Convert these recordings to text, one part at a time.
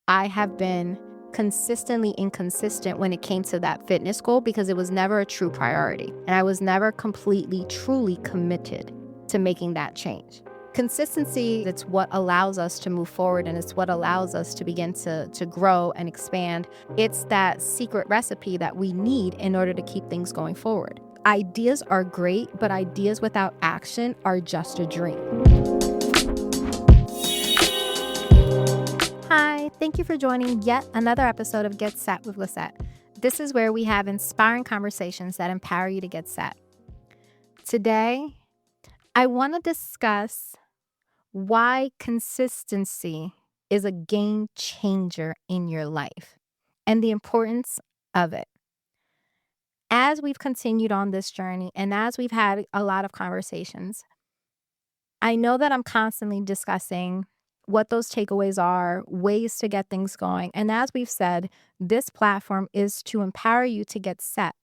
I have been consistently inconsistent when it came to that fitness goal because it was never a true priority. And I was never completely, truly committed to making that change. Consistency, it's what allows us to move forward, and it's what allows us to begin to grow and expand. It's that secret recipe that we need in order to keep things going forward. Ideas are great, but ideas without action are just a dream. Hi, thank you for joining yet another episode of Get Set with Lissette. This is where we have inspiring conversations that empower you to get set. Today, I want to discuss why consistency is a game changer in your life and the importance of it. As we've continued on this journey and as we've had a lot of conversations, I know that I'm constantly discussing what those takeaways are, ways to get things going. And as we've said, this platform is to empower you to get set.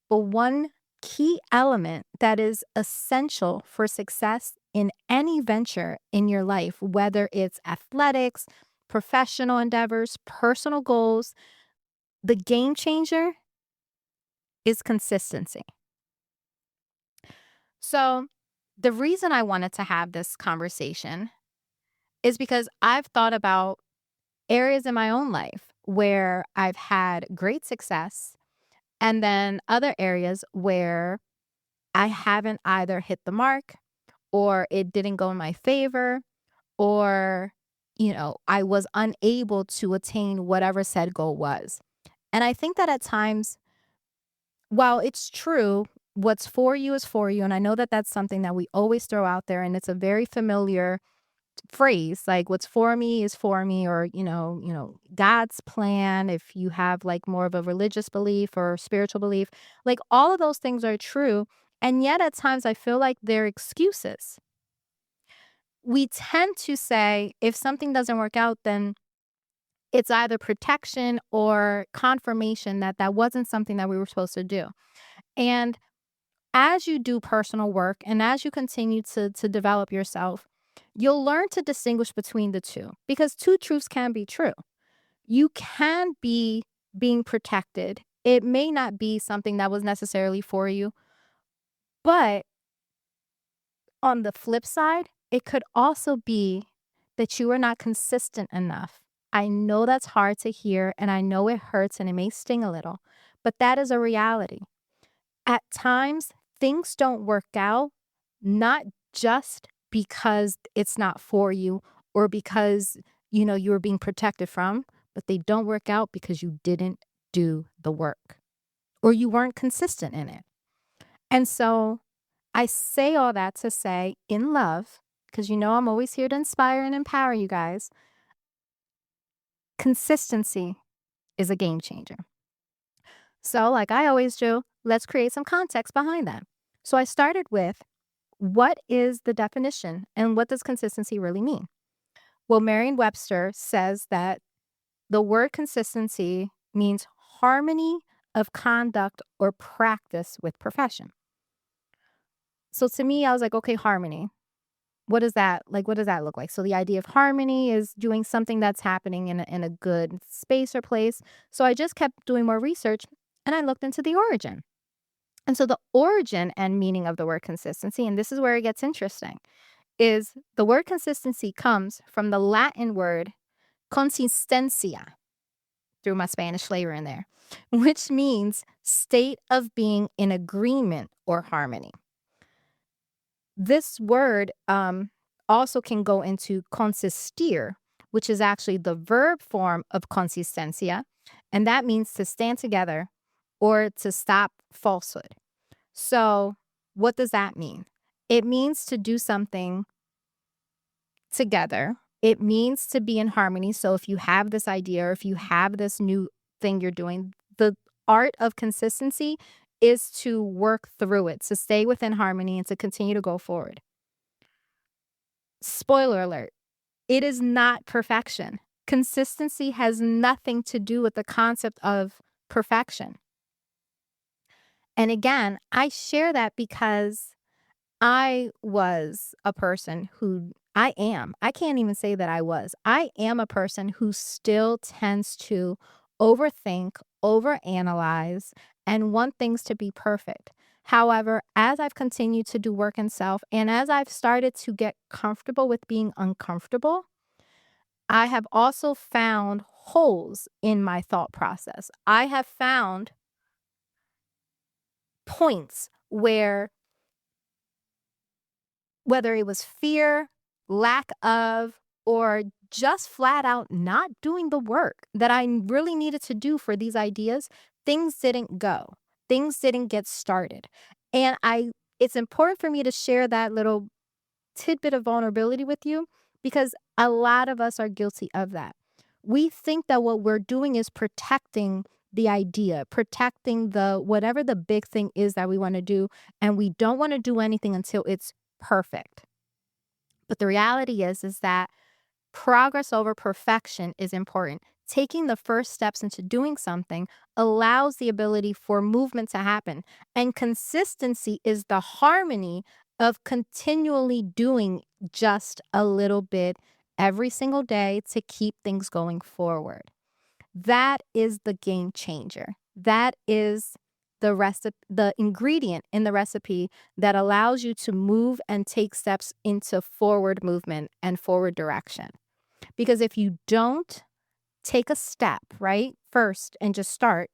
But one key element that is essential for success in any venture in your life, whether it's athletics, professional endeavors, personal goals, the game changer is consistency. So the reason I wanted to have this conversation is because I've thought about areas in my own life where I've had great success, and then other areas where I haven't either hit the mark or it didn't go in my favor, or, I was unable to attain whatever said goal was. And I think that at times, while it's true, what's for you is for you. And I know that that's something that we always throw out there, and it's a very familiar phrase, like what's for me is for me, or God's plan, if you have like more of a religious belief or spiritual belief, like all of those things are true. And yet at times I feel like they're excuses. We tend to say if something doesn't work out, then it's either protection or confirmation that that wasn't something that we were supposed to do. And as you do personal work and as you continue to develop yourself, you'll learn to distinguish between the two, because two truths can be true. You can be being protected. It may not be something that was necessarily for you, but on the flip side, it could also be that you are not consistent enough. I know that's hard to hear, and I know it hurts and it may sting a little, but that is a reality. At times, things don't work out, not just because it's not for you or because, you were being protected from, but they don't work out because you didn't do the work or you weren't consistent in it. And so I say all that to say, in love, because I'm always here to inspire and empower you guys, consistency is a game changer. So, like I always do, let's create some context behind that. So I started with, what is the definition and what does consistency really mean? Well, Merriam-Webster says that the word consistency means harmony of conduct or practice with profession. So to me, I was like, okay, harmony. What does that look like? So the idea of harmony is doing something that's happening in a good space or place. So I just kept doing more research and I looked into the origin. And so the origin and meaning of the word consistency, and this is where it gets interesting, is the word consistency comes from the Latin word consistencia, threw my Spanish flavor in there, which means state of being in agreement or harmony. This word also can go into consistir, which is actually the verb form of consistencia, and that means to stand together or to stop falsehood. So what does that mean? It means to do something together. It means to be in harmony. So if you have this idea or if you have this new thing you're doing, the art of consistency is to work through it, to stay within harmony and to continue to go forward. Spoiler alert, it is not perfection. Consistency has nothing to do with the concept of perfection. And again, I share that because I was a person who I am. I can't even say that I was. I am a person who still tends to overthink, overanalyze, and want things to be perfect. However, as I've continued to do work in self and as I've started to get comfortable with being uncomfortable, I have also found holes in my thought process. I have found points where whether it was fear, lack of, or just flat out not doing the work that I really needed to do for these ideas, things didn't go. Things didn't get started. And it's important for me to share that little tidbit of vulnerability with you because a lot of us are guilty of that. We think that what we're doing is protecting the idea, protecting the whatever the big thing is that we want to do, and we don't want to do anything until it's perfect. But the reality is that progress over perfection is important. Taking the first steps into doing something allows the ability for movement to happen. And consistency is the harmony of continually doing just a little bit every single day to keep things going forward. That is the game changer. That is the ingredient in the recipe that allows you to move and take steps into forward movement and forward direction. Because if you don't take a step, right, first and just start,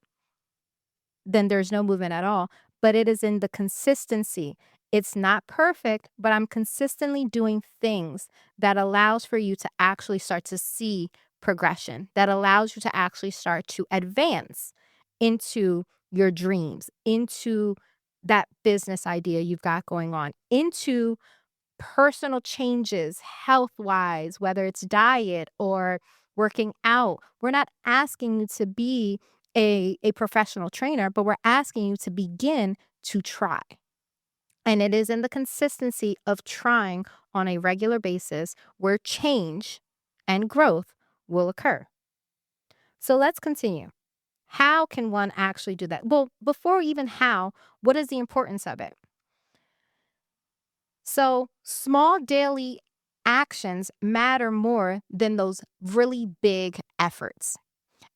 then there's no movement at all. But it is in the consistency. It's not perfect, but I'm consistently doing things that allows for you to actually start to see progression, that allows you to actually start to advance into your dreams, into that business idea you've got going on, into personal changes health wise, whether it's diet or working out. We're not asking you to be a professional trainer, but we're asking you to begin to try. And it is in the consistency of trying on a regular basis where change and growth will occur. So let's continue. How can one actually do that? Well, before even how, what is the importance of it? So, small daily actions matter more than those really big efforts.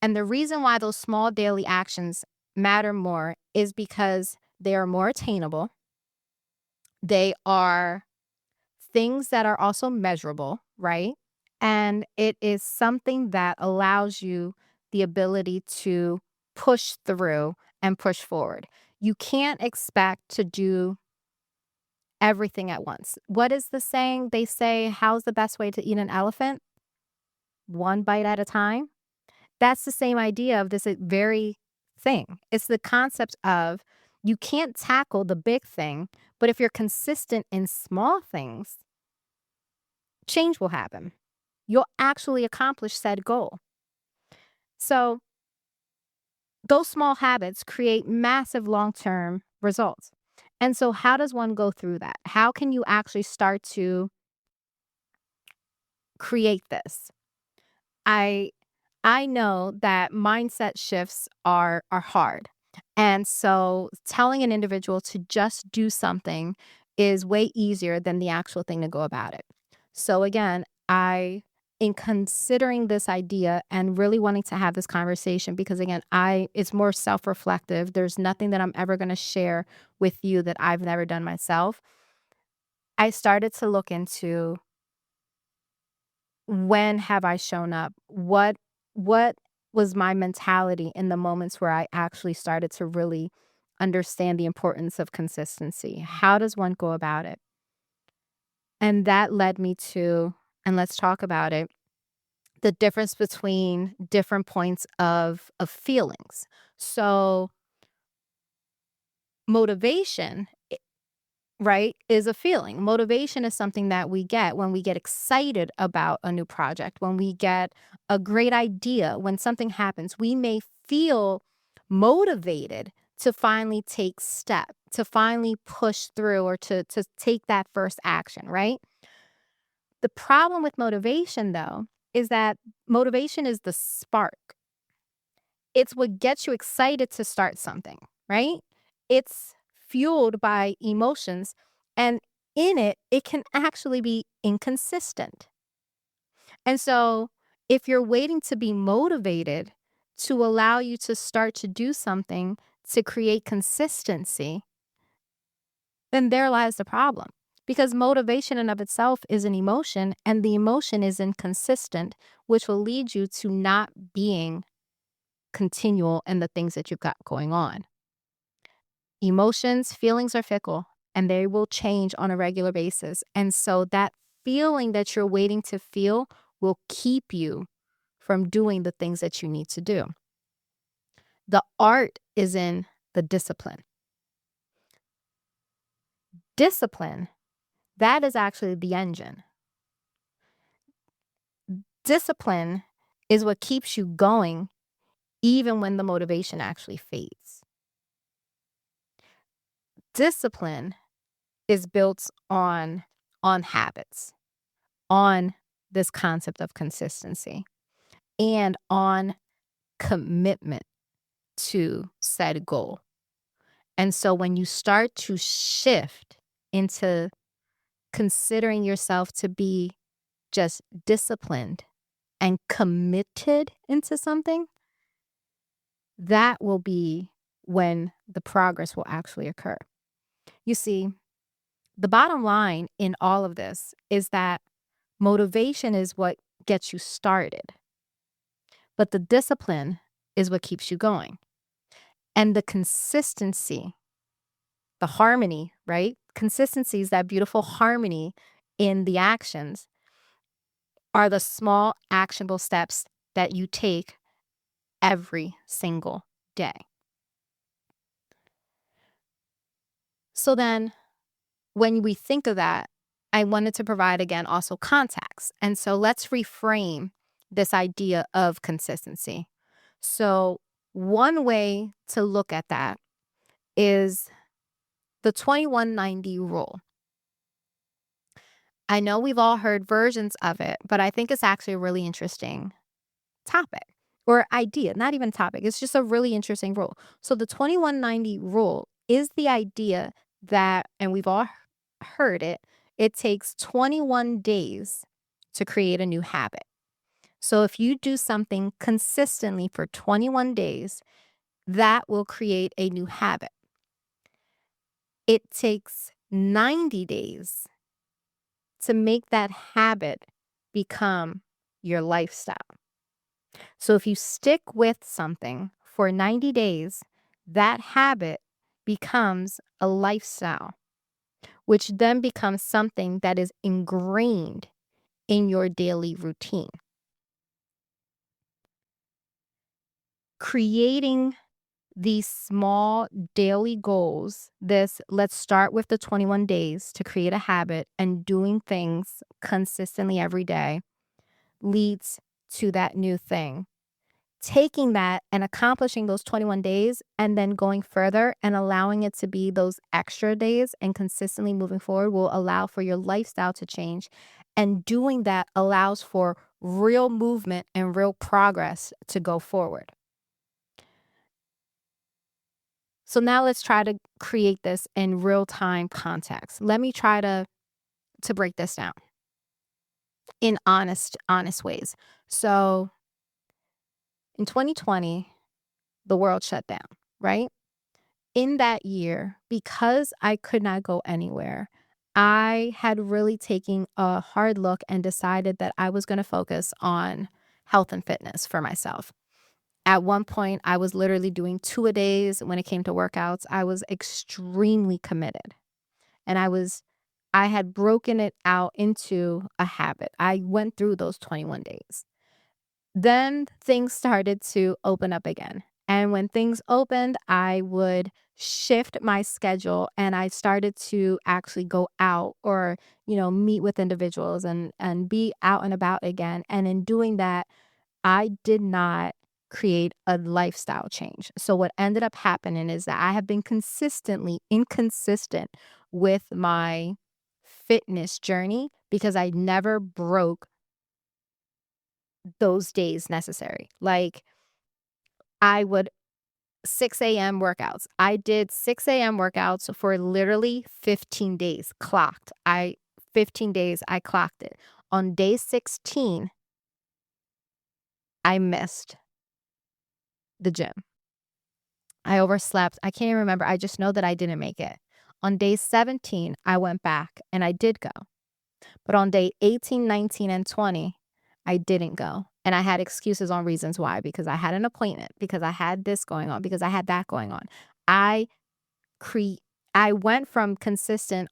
And the reason why those small daily actions matter more is because they are more attainable. They are things that are also measurable, right? And it is something that allows you the ability to push through and push forward. You can't expect to do everything at once. What is the saying? They say, how's the best way to eat an elephant? One bite at a time. That's the same idea of this very thing. It's the concept of you can't tackle the big thing, but if you're consistent in small things, change will happen. You'll actually accomplish said goal. So, those small habits create massive long term results. And so, how does one go through that? How can you actually start to create this? I I know that mindset shifts are hard. And so telling an individual to just do something is way easier than the actual thing to go about it. So again, I in considering this idea and really wanting to have this conversation because again, I it's more self-reflective. There's nothing that I'm ever going to share with you that I've never done myself. I started to look into when have I shown up? What was my mentality in the moments where I actually started to really understand the importance of consistency? How does one go about it? And that led me to, and let's talk about it, the difference between different points of feelings. So motivation, right, is a feeling. Motivation is something that we get when we get excited about a new project, when we get a great idea, when something happens. We may feel motivated to finally take step, to finally push through or to take that first action, right? The problem with motivation though is that motivation is the spark. It's what gets you excited to start something, right? It's fueled by emotions and in it, it can actually be inconsistent. And so, if you're waiting to be motivated to allow you to start to do something to create consistency, then there lies the problem. Because motivation in of itself is an emotion, and the emotion is inconsistent, which will lead you to not being continual in the things that you've got going on. Emotions, feelings are fickle, and they will change on a regular basis. And so that feeling that you're waiting to feel will keep you from doing the things that you need to do. The art is in the discipline. Discipline, that is actually the engine. Discipline is what keeps you going even when the motivation actually fades. Discipline is built on habits, on this concept of consistency, and on commitment to said goal. And so when you start to shift into considering yourself to be just disciplined and committed into something, that will be when the progress will actually occur. You see, the bottom line in all of this is that motivation is what gets you started, but the discipline is what keeps you going. And the consistency, the harmony, right? Consistency is that beautiful harmony in the actions, are the small actionable steps that you take every single day. So then, when we think of that, I wanted to provide again also context. And so let's reframe this idea of consistency. So, one way to look at that is the 2190 rule. I know we've all heard versions of it, but I think it's actually a really interesting topic or idea, not even topic. It's just a really interesting rule. So the 2190 rule is the idea that, and we've all heard it, it takes 21 days to create a new habit. So if you do something consistently for 21 days, that will create a new habit. It takes 90 days to make that habit become your lifestyle. So if you stick with something for 90 days, that habit becomes a lifestyle, which then becomes something that is ingrained in your daily routine. Creating these small daily goals, let's start with the 21 days to create a habit, and doing things consistently every day leads to that new thing. Taking that and accomplishing those 21 days and then going further and allowing it to be those extra days and consistently moving forward will allow for your lifestyle to change. And doing that allows for real movement and real progress to go forward. So now let's try to create this in real time context. Let me try to break this down in honest ways. So in 2020, the world shut down, right? In that year, because I could not go anywhere, I had really taken a hard look and decided that I was going to focus on health and fitness for myself. At one point, I was literally doing 2-a-days when it came to workouts. I was extremely committed, and I had broken it out into a habit. I went through those 21 days. Then things started to open up again. And when things opened, I would shift my schedule, and I started to actually go out or, meet with individuals and be out and about again. And in doing that, I did not create a lifestyle change. So what ended up happening is that I have been consistently inconsistent with my fitness journey because I never broke those days necessary. Like, I would 6 a.m. workouts. I did 6 a.m. workouts for literally 15 days, clocked. 15 days, I clocked it. On day 16, I missed the gym. I overslept. I can't even remember. I just know that I didn't make it. On day 17, I went back and I did go. But on day 18, 19, and 20, I didn't go. And I had excuses on reasons why, because I had an appointment, because I had this going on, because I had that going on. I cre- I went from consistent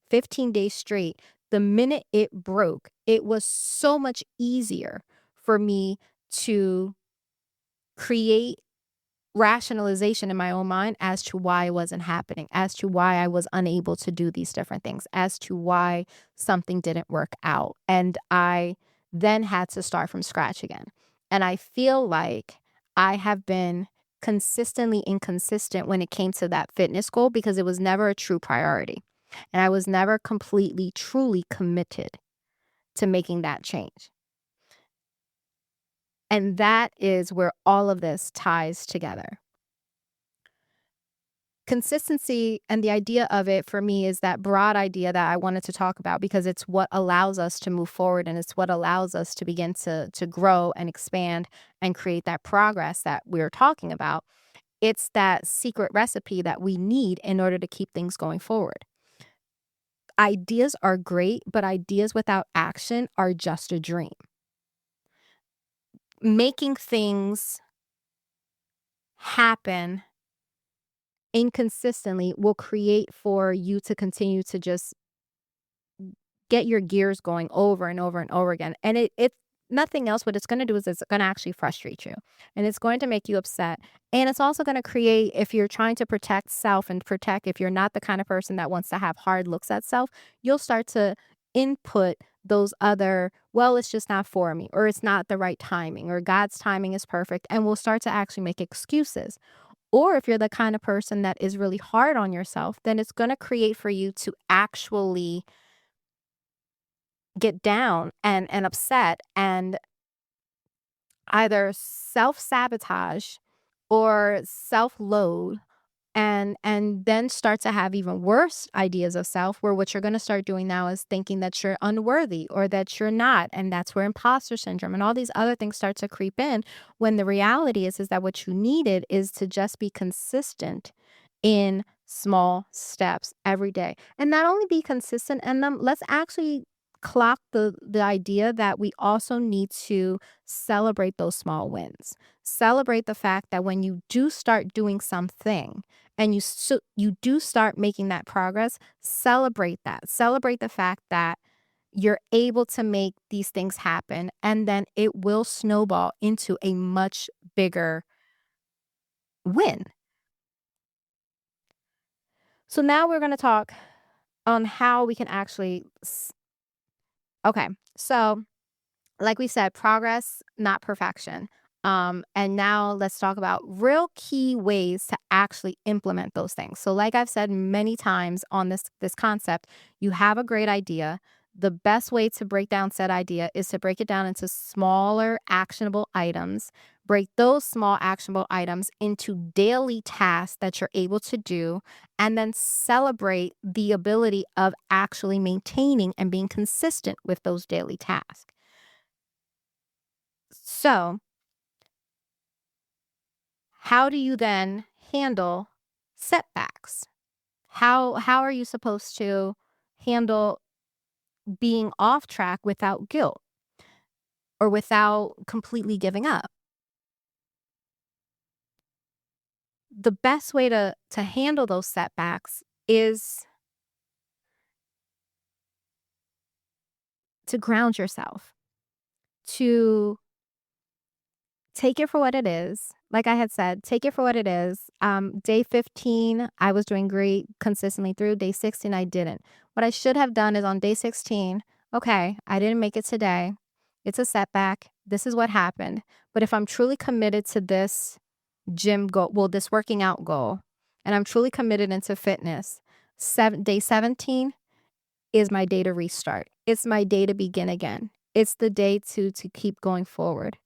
15 days straight. The minute it broke, it was so much easier for me to create rationalization in my own mind as to why it wasn't happening, as to why I was unable to do these different things, as to why something didn't work out. And I then had to start from scratch again. And I feel like I have been consistently inconsistent when it came to that fitness goal because it was never a true priority. And I was never completely, truly committed to making that change. And that is where all of this ties together. Consistency and the idea of it for me is that broad idea that I wanted to talk about because it's what allows us to move forward and it's what allows us to begin to grow and expand and create that progress that we're talking about. It's that secret recipe that we need in order to keep things going forward. Ideas are great, but ideas without action are just a dream. Making things happen inconsistently will create for you to continue to just get your gears going over and over and over again. And it's nothing else. What it's going to do is it's going to actually frustrate you and it's going to make you upset. And it's also going to create, if you're trying to protect self and protect, if you're not the kind of person that wants to have hard looks at self, you'll start to input those other, well, it's just not for me, or it's not the right timing, or God's timing is perfect. And we'll start to actually make excuses. Or if you're the kind of person that is really hard on yourself, then it's going to create for you to actually get down and upset and either self-sabotage or self-loathe and then start to have even worse ideas of self, where what you're going to start doing now is thinking that you're unworthy or that you're not, and that's where imposter syndrome and all these other things start to creep in, when the reality is that what you needed is to just be consistent in small steps every day. And not only be consistent in them, let's actually clock the idea that we also need to celebrate those small wins. Celebrate the fact that when you do start doing something and you do start making that progress, celebrate that. Celebrate the fact that you're able to make these things happen, and then it will snowball into a much bigger win. So now we're going to talk on how we can actually okay. So, like we said, progress, not perfection. And now let's talk about real key ways to actually implement those things. So, like I've said many times on this concept, you have a great idea. The best way to break down said idea is to break it down into smaller, actionable items. Break those small, actionable items into daily tasks that you're able to do, and then celebrate the ability of actually maintaining and being consistent with those daily tasks. So, how do you then handle setbacks? How are you supposed to handle being off track without guilt or without completely giving up? The best way to handle those setbacks is to ground yourself, to take it for what it is. Like I had said, take it for what it is. Day 15, I was doing great consistently through. Day 16, I didn't. What I should have done is on day 16, okay, I didn't make it today. It's a setback. This is what happened. But if I'm truly committed to this gym goal, well, this working out goal, and I'm truly committed into fitness, day 17 is my day to restart. It's my day to begin again. It's the day to keep going forward.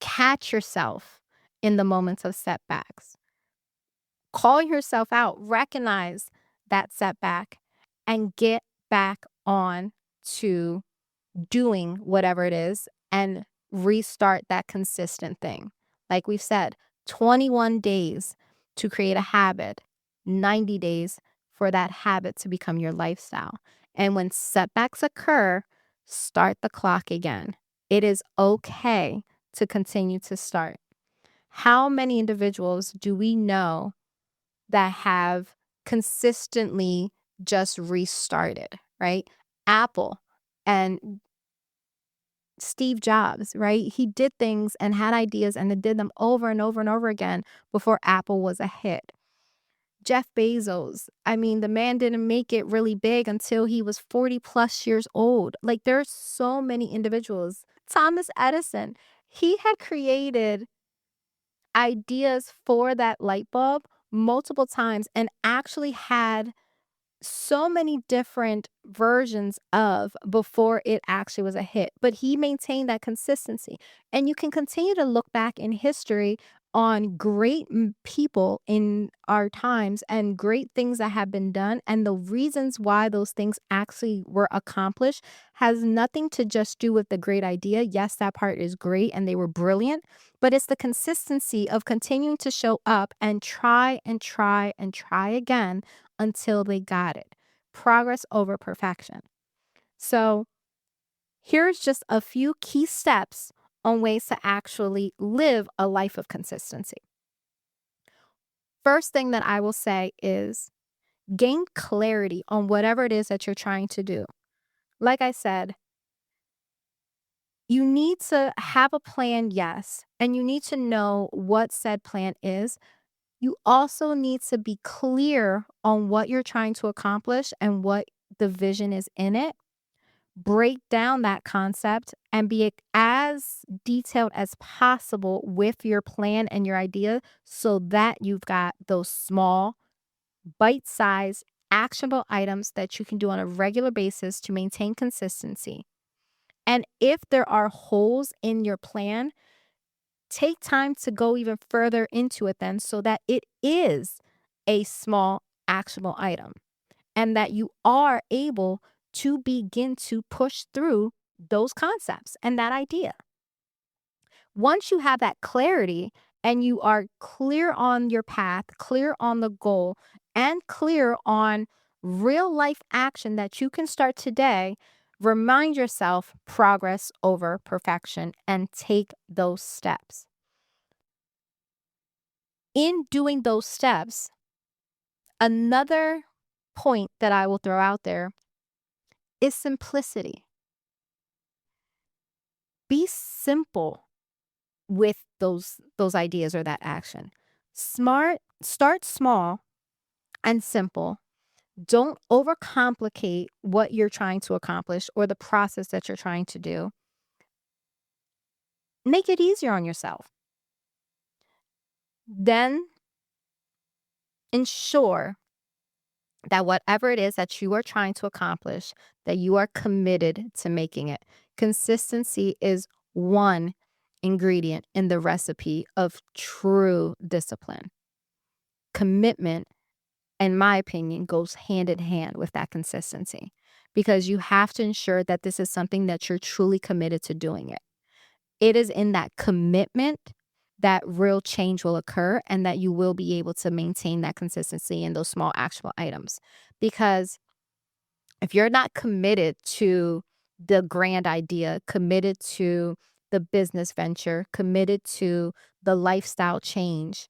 Catch yourself in the moments of setbacks. Call yourself out, recognize that setback, and get back on to doing whatever it is and restart that consistent thing. Like we've said, 21 days to create a habit, 90 days for that habit to become your lifestyle. And when setbacks occur, start the clock again. It is okay to continue to start. How many individuals do we know that have consistently just restarted, right? Apple and Steve Jobs, right? He did things and had ideas and then did them over and over and over again before Apple was a hit. Jeff Bezos, I mean, the man didn't make it really big until he was 40 plus years old. Like, there's so many individuals. Thomas Edison, he had created ideas for that light bulb multiple times and actually had so many different versions of before it actually was a hit, but he maintained that consistency. And you can continue to look back in history on great people in our times and great things that have been done, and the reasons why those things actually were accomplished has nothing to just do with the great idea. Yes, that part is great and they were brilliant, but it's the consistency of continuing to show up and try and try and try again until they got it. Progress over perfection. So, here's just a few key steps on ways to actually live a life of consistency. First thing that I will say is gain clarity on whatever it is that you're trying to do. Like I said, you need to have a plan, yes, and you need to know what said plan is. You also need to be clear on what you're trying to accomplish and what the vision is in it. Break down that concept and be as detailed as possible with your plan and your idea so that you've got those small, bite-sized, actionable items that you can do on a regular basis to maintain consistency. And if there are holes in your plan, take time to go even further into it then so that it is a small, actionable item and that you are able to begin to push through those concepts and that idea. Once you have that clarity and you are clear on your path, clear on the goal, and clear on real life action that you can start today, remind yourself progress over perfection and take those steps. In doing those steps, another point that I will throw out there is simplicity. Be simple with those ideas or that action. Start small and simple. Don't overcomplicate what you're trying to accomplish or the process that you're trying to do. Make it easier on yourself. Then ensure that whatever it is that you are trying to accomplish, that you are committed to making it. Consistency is one ingredient in the recipe of true discipline. Commitment, in my opinion, goes hand in hand with that consistency because you have to ensure that this is something that you're truly committed to doing it. It is in that commitment that real change will occur and that you will be able to maintain that consistency in those small actual items. Because if you're not committed to the grand idea, committed to the business venture, committed to the lifestyle change,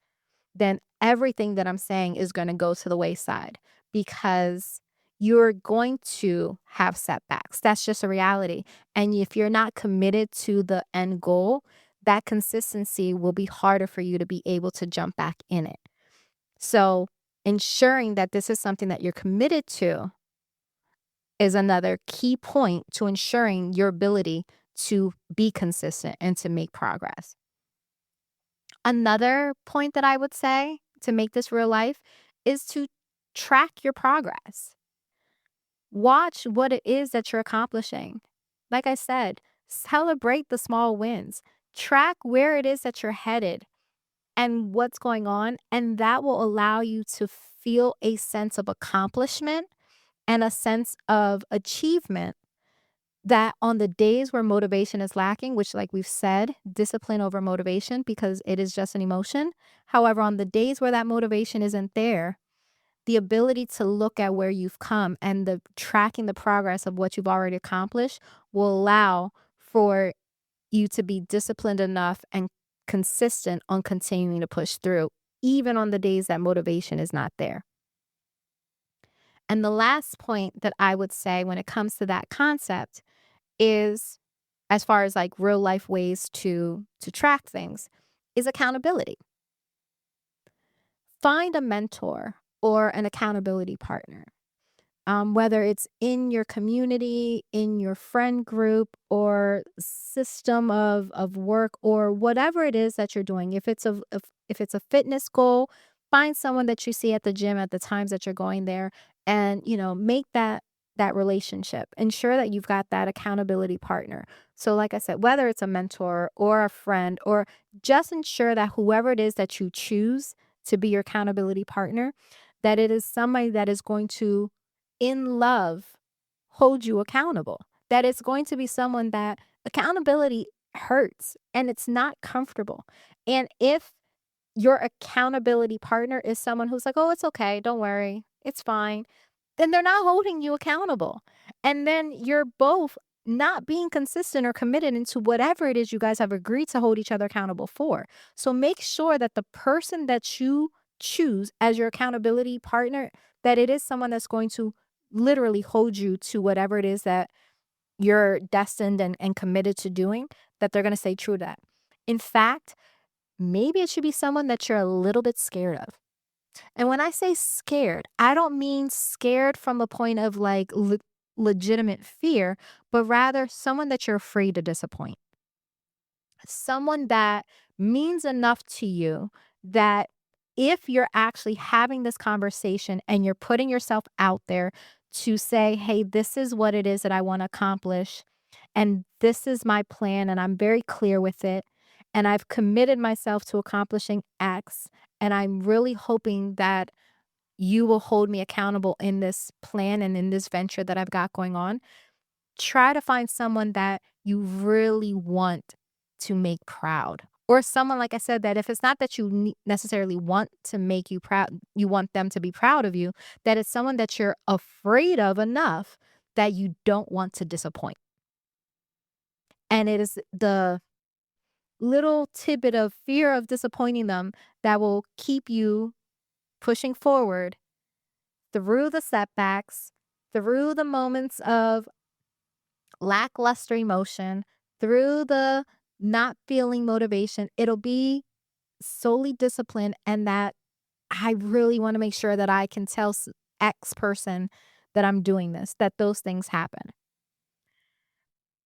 then everything that I'm saying is going to go to the wayside because you're going to have setbacks. That's just a reality. And if you're not committed to the end goal, that consistency will be harder for you to be able to jump back in it. So ensuring that this is something that you're committed to is another key point to ensuring your ability to be consistent and to make progress. Another point that I would say to make this real life is to track your progress. Watch what it is that you're accomplishing. Like I said, celebrate the small wins. Track where it is that you're headed. and what's going on. And that will allow you to feel a sense of accomplishment and a sense of achievement that on the days where motivation is lacking, which, like we've said, discipline over motivation because it is just an emotion. However, on the days where that motivation isn't there, the ability to look at where you've come and the tracking the progress of what you've already accomplished will allow for you to be disciplined enough and consistent on continuing to push through, even on the days that motivation is not there. And the last point that I would say when it comes to that concept is, as far as like real life ways to track things, is accountability. Find a mentor or an accountability partner, whether it's in your community, in your friend group, or system of work, or whatever it is that you're doing. If it's a fitness goal, find someone that you see at the gym at the times that you're going there, and make that relationship. Ensure that you've got that accountability partner. So, like I said, whether it's a mentor or a friend, or just ensure that whoever it is that you choose to be your accountability partner, that it is somebody that is going to in love hold you accountable. That it's going to be someone that accountability hurts and it's not comfortable. And if your accountability partner is someone who's like, oh, it's okay, don't worry, it's fine, then they're not holding you accountable. And then you're both not being consistent or committed into whatever it is you guys have agreed to hold each other accountable for. So make sure that the person that you choose as your accountability partner, that it is someone that's going to literally hold you to whatever it is that you're destined and committed to doing, that they're going to stay true to that. In fact, maybe it should be someone that you're a little bit scared of. And when I say scared, I don't mean scared from a point of like legitimate fear, but rather someone that you're afraid to disappoint. Someone that means enough to you that if you're actually having this conversation and you're putting yourself out there to say, hey, this is what it is that I want to accomplish, and this is my plan, and I'm very clear with it, and I've committed myself to accomplishing X, and I'm really hoping that you will hold me accountable in this plan and in this venture that I've got going on. Try to find someone that you really want to make proud. Or someone, like I said, that if it's not that you necessarily want to make you proud, you want them to be proud of you, that it's someone that you're afraid of enough that you don't want to disappoint. And it is the little tidbit of fear of disappointing them that will keep you pushing forward through the setbacks, through the moments of lackluster emotion, through the not feeling motivation. It'll be solely discipline, and that I really want to make sure that I can tell X person that I'm doing this, that those things happen.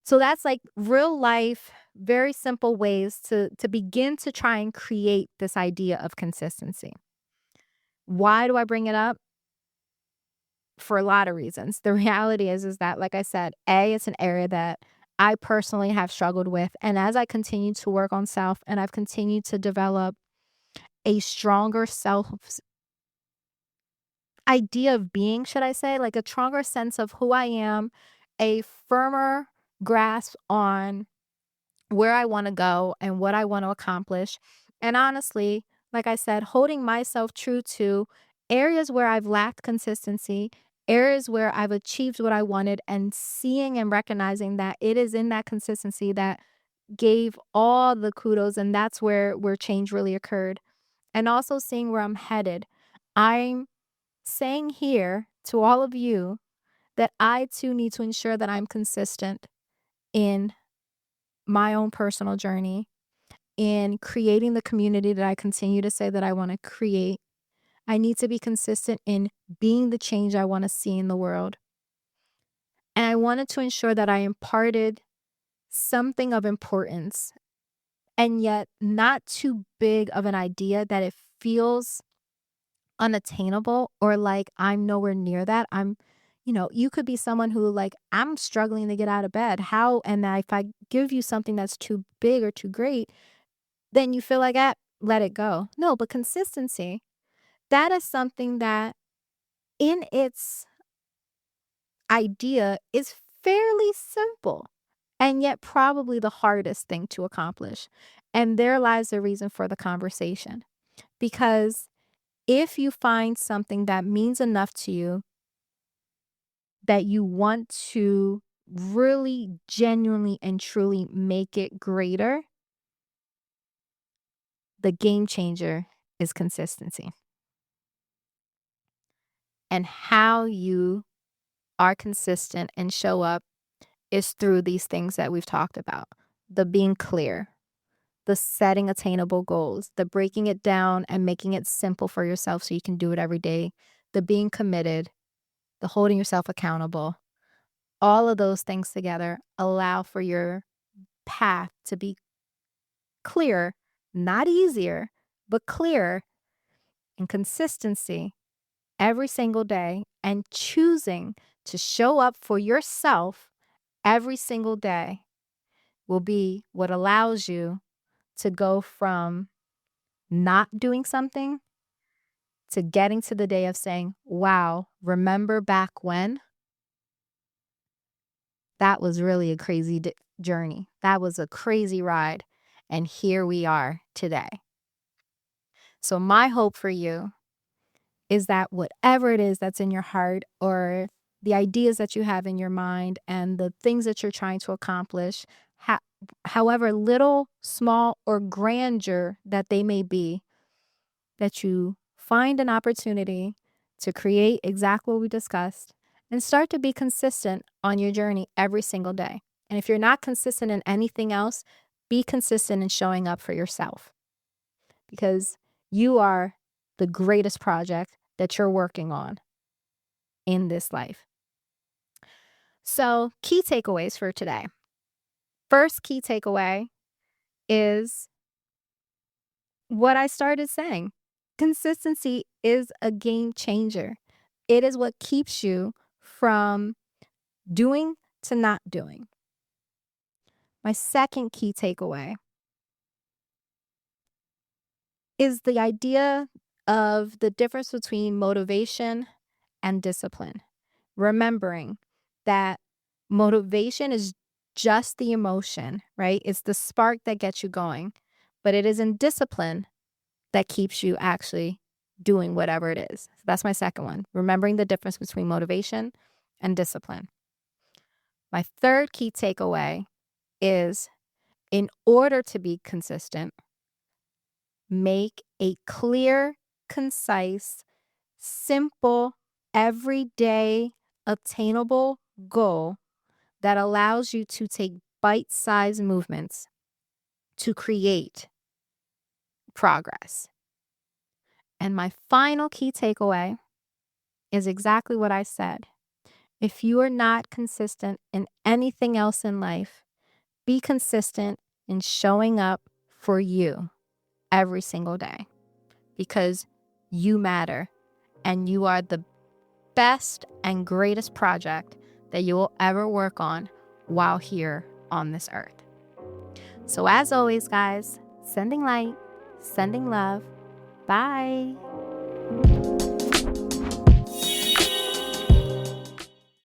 So that's like real life, very simple ways to begin to try and create this idea of consistency. Why do I bring it up? For a lot of reasons. The reality is that, like I said, it's an area that I personally have struggled with. And as I continue to work on self and I've continued to develop a stronger self idea of being, should I say, like a stronger sense of who I am, a firmer grasp on where I want to go and what I want to accomplish. And honestly, like I said, holding myself true to areas where I've lacked consistency, areas where I've achieved what I wanted, and seeing and recognizing that it is in that consistency that gave all the kudos, and that's where change really occurred. And also seeing where I'm headed. I'm saying here to all of you that I too need to ensure that I'm consistent in my own personal journey, in creating the community that I continue to say that I want to create. I need to be consistent in being the change I want to see in the world. And I wanted to ensure that I imparted something of importance, and yet not too big of an idea that it feels unattainable or like I'm nowhere near that. You could be someone who like, I'm struggling to get out of bed. How, and if I give you something that's too big or too great, then you feel like, let it go. No, but consistency, that is something that in its idea is fairly simple and yet probably the hardest thing to accomplish. And there lies the reason for the conversation. Because if you find something that means enough to you that you want to really genuinely and truly make it greater, the game changer is consistency. And how you are consistent and show up is through these things that we've talked about. The being clear, the setting attainable goals, the breaking it down and making it simple for yourself so you can do it every day, the being committed, the holding yourself accountable. All of those things together allow for your path to be clear, not easier, but clear, and consistency every single day, and choosing to show up for yourself every single day will be what allows you to go from not doing something to getting to the day of saying, wow, remember back when? That was really a crazy journey. That was a crazy ride. And here we are today. So my hope for you is that whatever it is that's in your heart, or the ideas that you have in your mind and the things that you're trying to accomplish, however little, small, or grandeur that they may be, that you find an opportunity to create exactly what we discussed and start to be consistent on your journey every single day. And if you're not consistent in anything else, be consistent in showing up for yourself, because you are the greatest project that you're working on in this life. So, key takeaways for today. First key takeaway is what I started saying. Consistency is a game changer. It is what keeps you from doing to not doing. My second key takeaway is the idea of the difference between motivation and discipline. Remembering that motivation is just the emotion, right? It's the spark that gets you going, but it is in discipline that keeps you actually doing whatever it is. So that's my second one, remembering the difference between motivation and discipline. My third key takeaway is, in order to be consistent, make a clear, concise, simple, everyday, attainable goal that allows you to take bite-sized movements to create progress. And my final key takeaway is exactly what I said. If you are not consistent in anything else in life, be consistent in showing up for you every single day, because you matter and you are the best and greatest project that you will ever work on while here on this earth. So as always, guys, sending light, sending love. Bye.